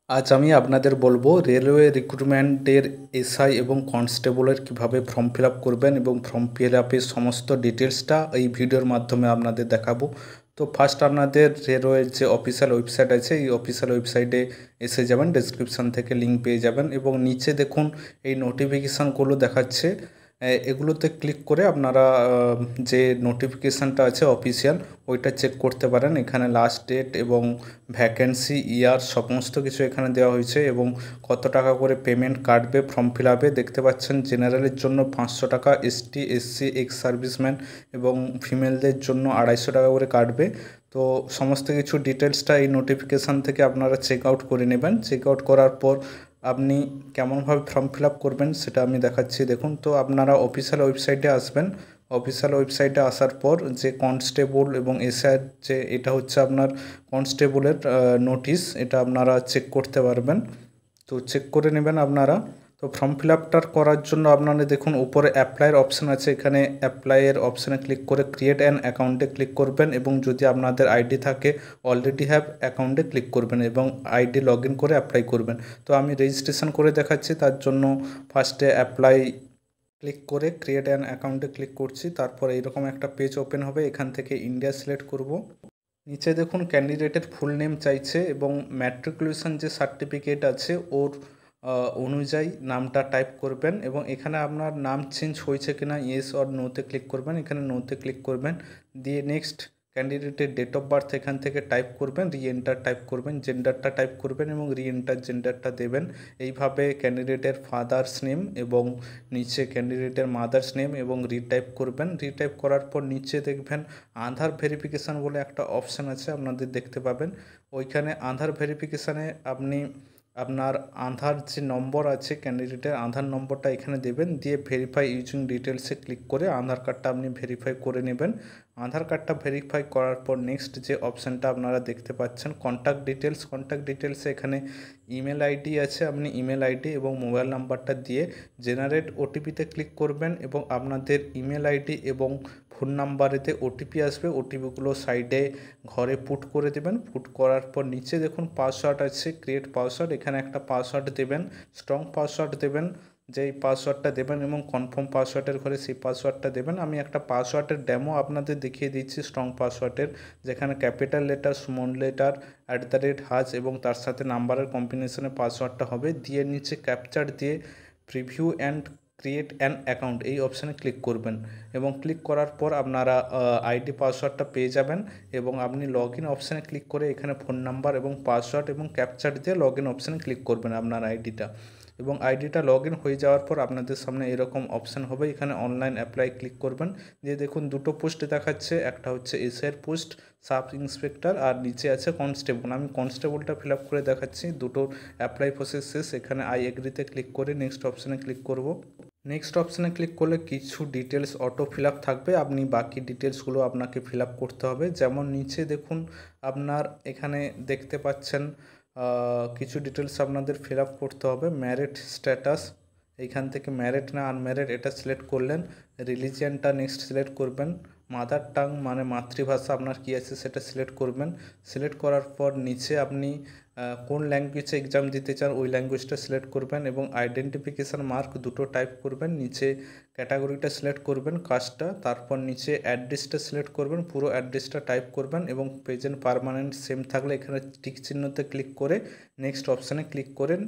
আজ আমি আপনাদের বলবো রেলওয়ে রিক্রুটমেন্টের এসআই এবং কনস্টেবলের কিভাবে ফর্ম ফিল আপ করবেন এবং ফর্ম ফিল আপের সমস্ত ডিটেলসটা এই ভিডিওর মাধ্যমে আপনাদের দেখাবো। তো ফার্স্ট আপনাদের রেলওয়ের যে অফিসিয়াল ওয়েবসাইট আছে এই অফিসিয়াল ওয়েবসাইটে এসে যাবেন, ডেসক্রিপশান থেকে লিঙ্ক পেয়ে যাবেন এবং নিচে দেখুন এই নোটিফিকেশানগুলো দেখাচ্ছে। এগুলোতে ক্লিক করে আপনারা যে নোটিফিকেশানটা আছে অফিসিয়াল ওইটা চেক করতে পারেন। এখানে লাস্ট ডেট এবং ভ্যাকেন্সি ইয়ার সমস্ত কিছু এখানে দেওয়া হয়েছে এবং কত টাকা করে পেমেন্ট কাটবে ফর্ম ফিল আপে দেখতে পাচ্ছেন। জেনারেলের জন্য 500 টাকা, এসটি এসসি এক্স সার্ভিসম্যান এবং ফিমেলদের জন্য 250 টাকা করে কাটবে। তো সমস্ত কিছু ডিটেলসটা এই নোটিফিকেশান থেকে আপনারা চেক আউট করে নেবেন। চেক আউট করার পর আপনি কেমনভাবে ফর্ম ফিল আপ করবেন সেটা আমি দেখাচ্ছি। দেখুন, তো আপনারা অফিসিয়াল ওয়েবসাইটে আসবেন। অফিসিয়াল ওয়েবসাইটে আসার পর যে কনস্টেবল এবং এসআইয়ের যে এটা হচ্ছে আপনার কনস্টেবলের নোটিশ, এটা আপনারা চেক করতে পারবেন। তো চেক করে নেবেন আপনারা। তো ফর্ম ফিল আপটার করার জন্য আপনারা দেখুন উপরে অ্যাপ্লাইয়ের অপশান আছে, এখানে অ্যাপ্লাইয়ের অপশানে ক্লিক করে ক্রিয়েট অ্যান অ্যাকাউন্টে ক্লিক করবেন এবং যদি আপনাদের আইডি থাকে অলরেডি হ্যাভ অ্যাকাউন্টে ক্লিক করবেন এবং আইডি লগ ইন করে অ্যাপ্লাই করবেন। তো আমি রেজিস্ট্রেশন করে দেখাচ্ছি, তার জন্য ফার্স্টে অ্যাপ্লাই ক্লিক করে ক্রিয়েট অ্যান অ্যাকাউন্টে ক্লিক করছি। তারপর এইরকম একটা পেজ ওপেন হবে, এখান থেকে ইন্ডিয়া সিলেক্ট করব। নিচে দেখুন ক্যান্ডিডেটের ফুল নেম চাইছে এবং ম্যাট্রিকুলেশন যে সার্টিফিকেট আছে ওর অনুযায়ী নামটা টাইপ করবেন এবং এখানে আপনার নাম চেঞ্জ হয়েছে কিনা ইয়েস অর নোতে ক্লিক করবেন। এখানে নোতে ক্লিক করবেন, দিয়ে নেক্সট ক্যান্ডিডেটের ডেট অফ বার্থ এখান থেকে টাইপ করবেন, রি এন্টার টাইপ করবেন, জেন্ডারটা টাইপ করবেন এবং রি এন্টার জেন্ডারটা দেবেন। এইভাবে ক্যান্ডিডেটের ফাদার্স নেম এবং নিচে ক্যান্ডিডেটের মাদার্স নেম এবং রিটাইপ করবেন। রিটাইপ করার পর নিচে দেখবেন আধার ভেরিফিকেশান বলে একটা অপশান আছে, আপনাদের দেখতে পাবেন। ওইখানে আধার ভেরিফিকেশানে আপনি আপনার আধার যে নম্বর আছে ক্যান্ডিডেটের আধার নম্বরটা এখানে দেবেন, দিয়ে ভেরিফাই ইউজিং ডিটেলসে ক্লিক করে আধার কার্ডটা আপনি ভেরিফাই করে নেবেন। আধার কার্ডটা ভেরিফাই করার পর নেক্সট যে অপশানটা আপনারা দেখতে পাচ্ছেন কন্ট্যাক্ট ডিটেলস, কন্ট্যাক্ট ডিটেলসে এখানে ইমেল আইডি আছে, আপনি ইমেল আইডি এবং মোবাইল নাম্বারটা দিয়ে জেনারেট ওটিপিতে ক্লিক করবেন এবং আপনাদের ইমেল আইডি এবং ফোন নাম্বারেতে ওটিপি আসবে, ওটিপিগুলো সাইডে ঘরে পুট করে দেবেন। পুট করার পর নিচে দেখুন পাসওয়ার্ড আছে, ক্রিয়েট পাসওয়ার্ড, এখানে একটা পাসওয়ার্ড দেবেন, স্ট্রং পাসওয়ার্ড দেবেন, যেই পাসওয়ার্ডটা দেবেন এবং কনফার্ম পাসওয়ার্ডের ঘরে সেই পাসওয়ার্ডটা দেবেন। আমি একটা পাসওয়ার্ডের ডেমো আপনাদের দেখিয়ে দিচ্ছি স্ট্রং পাসওয়ার্ডের, যেখানে ক্যাপিটাল লেটার, স্মল লেটার, @হাজ এবং তার সাথে নাম্বারের কম্বিনেশনে পাসওয়ার্ডটা হবে। দিয়ে নিচে ক্যাপচার দিয়ে preview and create an account এই অপশানে ক্লিক করবেন এবং ক্লিক করার পর আপনারা আইডি পাসওয়ার্ডটা পেয়ে যাবেন এবং আপনি লগ ইন অপশানে ক্লিক করে এখানে ফোন নাম্বার এবং পাসওয়ার্ড এবং ক্যাপচার দিয়ে লগ ইন অপশানে ক্লিক করবেন আপনার আইডিটা এবং আইডিটা লগ ইন হয়ে যাওয়ার পর আপনাদের সামনে এরকম অপশান হবে, এখানে অনলাইন অ্যাপ্লাই ক্লিক করবেন। দিয়ে দেখুন দুটো পোস্ট দেখাচ্ছে, একটা হচ্ছে এসআইয়ের পোস্ট সাব ইন্সপেক্টর আর নিচে আছে কনস্টেবল। আমি কনস্টেবলটা ফিল আপ করে দেখাচ্ছি। দুটোর অ্যাপ্লাই প্রসেস শেষ, এখানে আই এগ্রিতে ক্লিক করে নেক্সট অপশানে ক্লিক করব। নেক্সট অপশানে ক্লিক করলে কিছু ডিটেলস অটো ফিল আপ থাকবে, আপনি বাকি ডিটেলসগুলো আপনাকে ফিল আপ করতে হবে। যেমন নিচে দেখুন আপনার এখানে দেখতে পাচ্ছেন কিছু ডিটেলস আপনাদের ফিল আপ করতে হবে। ম্যারিড স্ট্যাটাস, এইখান থেকে ম্যারিড না আনম্যারিড এটা সিলেক্ট করলেন। রিলিজিয়ানটা নেক্সট সিলেক্ট করবেন। মাদার টাং মানে মাতৃভাষা আপনার কী আছে সেটা সিলেক্ট করবেন। সিলেক্ট করার পর নিচে আপনি কোন ল্যাঙ্গুয়েজে এক্সাম দিতে চান ওই ল্যাঙ্গুয়েজটা সিলেক্ট করবেন এবং আইডেন্টিফিকেশান মার্ক দুটো টাইপ করবেন। নিচে ক্যাটাগরিটা সিলেক্ট করবেন, কাস্টটা, তারপর নিচে অ্যাড্রেসটা সিলেক্ট করবেন, পুরো অ্যাড্রেসটা টাইপ করবেন এবং প্রেজেন্ট পারমানেন্ট সেম থাকলে এখানে টিক চিহ্নতে ক্লিক করে নেক্সট অপশানে ক্লিক করেন,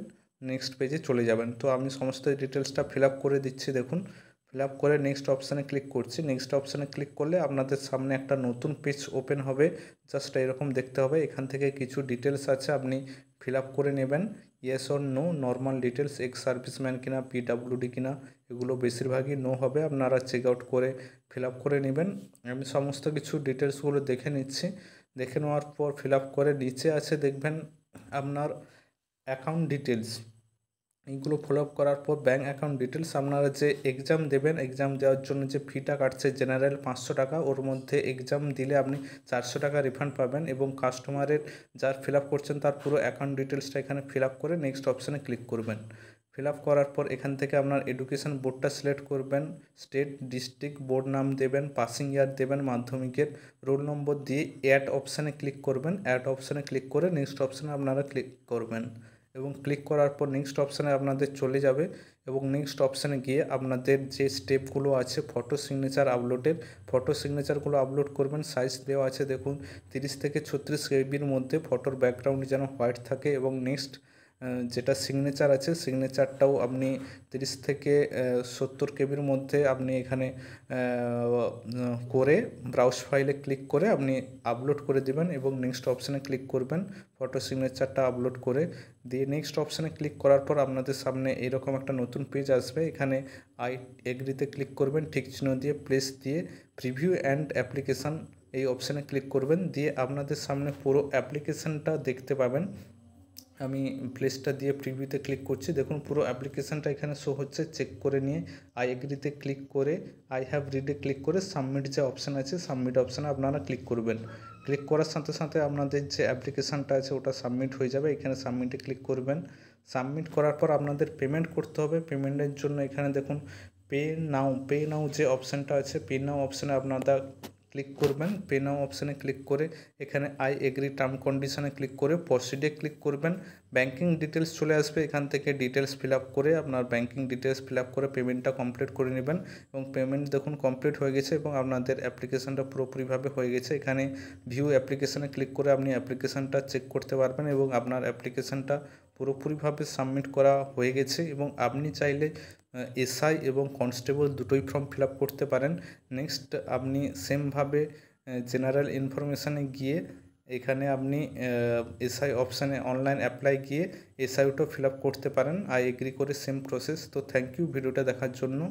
নেক্সট পেজে চলে যাবেন। তো আমি সমস্ত ডিটেলসটা ফিল আপ করে দিচ্ছি, দেখুন ফিল আপ করে নেক্সট অপশানে ক্লিক করছি। নেক্সট অপশানে ক্লিক করলে আপনাদের সামনে একটা নতুন পেজ ওপেন হবে, জাস্ট এরকম দেখতে হবে। এখান থেকে কিছু ডিটেলস আছে আপনি ফিল আপ করে নেবেন, yes or no, normal details, ex serviceman কিনা, পিডাব্লিউডি কিনা, এগুলো বেশিরভাগই নো হবে, আপনারা চেক আউট করে ফিল আপ করে নেবেন। আমি সমস্ত কিছু ডিটেলসগুলো দেখে নিচ্ছি। দেখে নেওয়ার পর ফিল আপ করে নিচে আছে দেখবেন আপনার অ্যাকাউন্ট ডিটেলস, এইগুলো ফলো আপ করার পর ব্যাঙ্ক অ্যাকাউন্ট ডিটেলস, আপনারা যে এক্সাম দেবেন এক্সাম দেওয়ার জন্য যে ফিটা কাটছে জেনারেল 500 টাকা, ওর মধ্যে এক্সাম দিলে আপনি 400 টাকা রিফান্ড পাবেন এবং কাস্টমারের যার ফিল আপ করছেন তার পুরো অ্যাকাউন্ট ডিটেলসটা এখানে ফিল আপ করে নেক্সট অপশানে ক্লিক করবেন। ফিল আপ করার পর এখান থেকে আপনার এডুকেশান বোর্ডটা সিলেক্ট করবেন, স্টেট ডিস্ট্রিক্ট বোর্ড নাম দেবেন, পাসিং ইয়ার দেবেন মাধ্যমিকের, রোল নম্বর দিয়ে অ্যাড অপশানে ক্লিক করবেন। অ্যাড অপশানে ক্লিক করে নেক্সট অপশানে আপনারা ক্লিক করবেন এবং ক্লিক করার পর নেক্সট অপশানে আপনাদের চলে যাবে এবং নেক্সট অপশানে গিয়ে আপনাদের যে স্টেপগুলো আছে ফটো সিগনেচার আপলোডের, ফটো সিগনেচারগুলো আপলোড করবেন। সাইজ দেওয়া আছে দেখুন 30 থেকে 36 কেবির মধ্যে, ফটোর ব্যাকগ্রাউন্ড যেন হোয়াইট থাকে এবং নেক্সট যেটা সিগনেচার আছে সিগনেচারটাও আপনি 30 থেকে 70 কেবির মধ্যে আপনি এখানে করে ব্রাউজ ফাইলে ক্লিক করে আপনি আপলোড করে দেবেন এবং নেক্সট অপশানে ক্লিক করবেন ফটো সিগনেচারটা আপলোড করে দিয়ে নেক্সট অপশানে ক্লিক করার পর আপনাদের সামনে এরকম একটা নতুন পেজ আসবে। এখানে আই এগ্রিতে ক্লিক করবেন, ঠিক চিহ্ন দিয়ে প্লেস দিয়ে প্রিভিউ অ্যান্ড অ্যাপ্লিকেশান এই অপশানে ক্লিক করবেন, দিয়ে আপনাদের সামনে পুরো অ্যাপ্লিকেশানটা দেখতে পাবেন। আমি প্লেসটা দিয়ে প্রিভিউতে ক্লিক করছি, দেখুন পুরো অ্যাপ্লিকেশানটা এখানে শো হচ্ছে। চেক করে নিয়ে আই এগ্রিতে ক্লিক করে আই হ্যাভ রিডে ক্লিক করে সাবমিট যে অপশান আছে সাবমিট অপশানে আপনারা ক্লিক করবেন। ক্লিক করার সাথে সাথে আপনাদের যে অ্যাপ্লিকেশানটা আছে ওটা সাবমিট হয়ে যাবে। এখানে সাবমিটে ক্লিক করবেন। সাবমিট করার পর আপনাদের পেমেন্ট করতে হবে। পেমেন্টের জন্য এখানে দেখুন পে নাও যে অপশানটা আছে পে নাও অপশানে আপনারা ক্লিক করবেন। পে নাও অপশানে ক্লিক করে এখানে আই এগ্রি টার্ম কন্ডিশনে ক্লিক করে প্রসিডে ক্লিক করবেন। ব্যাঙ্কিং ডিটেলস চলে আসবে, এখান থেকে ডিটেলস ফিল আপ করে আপনার ব্যাঙ্কিং ডিটেলস ফিল আপ করে পেমেন্টটা কমপ্লিট করে নেবেন এবং পেমেন্ট দেখুন কমপ্লিট হয়ে গেছে এবং আপনাদের অ্যাপ্লিকেশানটা পুরোপুরিভাবে হয়ে গেছে। এখানে ভিউ অ্যাপ্লিকেশানে ক্লিক করে আপনি অ্যাপ্লিকেশানটা চেক করতে পারবেন এবং আপনার অ্যাপ্লিকেশানটা পুরোপুরিভাবে সাবমিট করা হয়ে গেছে এবং আপনি চাইলে এসআই এবং কনস্টেবল দুটোই ফর্ম ফিল আপ করতে পারেন। নেক্সট আপনি সেমভাবে জেনারেল ইনফরমেশানে গিয়ে এখানে আপনি এসআই অপশানে অনলাইন অ্যাপ্লাই গিয়ে এসআইটাও ফিল আপ করতে পারেন আই এগ্রি করে, সেম প্রসেস। তো থ্যাংক ইউ ভিডিওটা দেখার জন্য।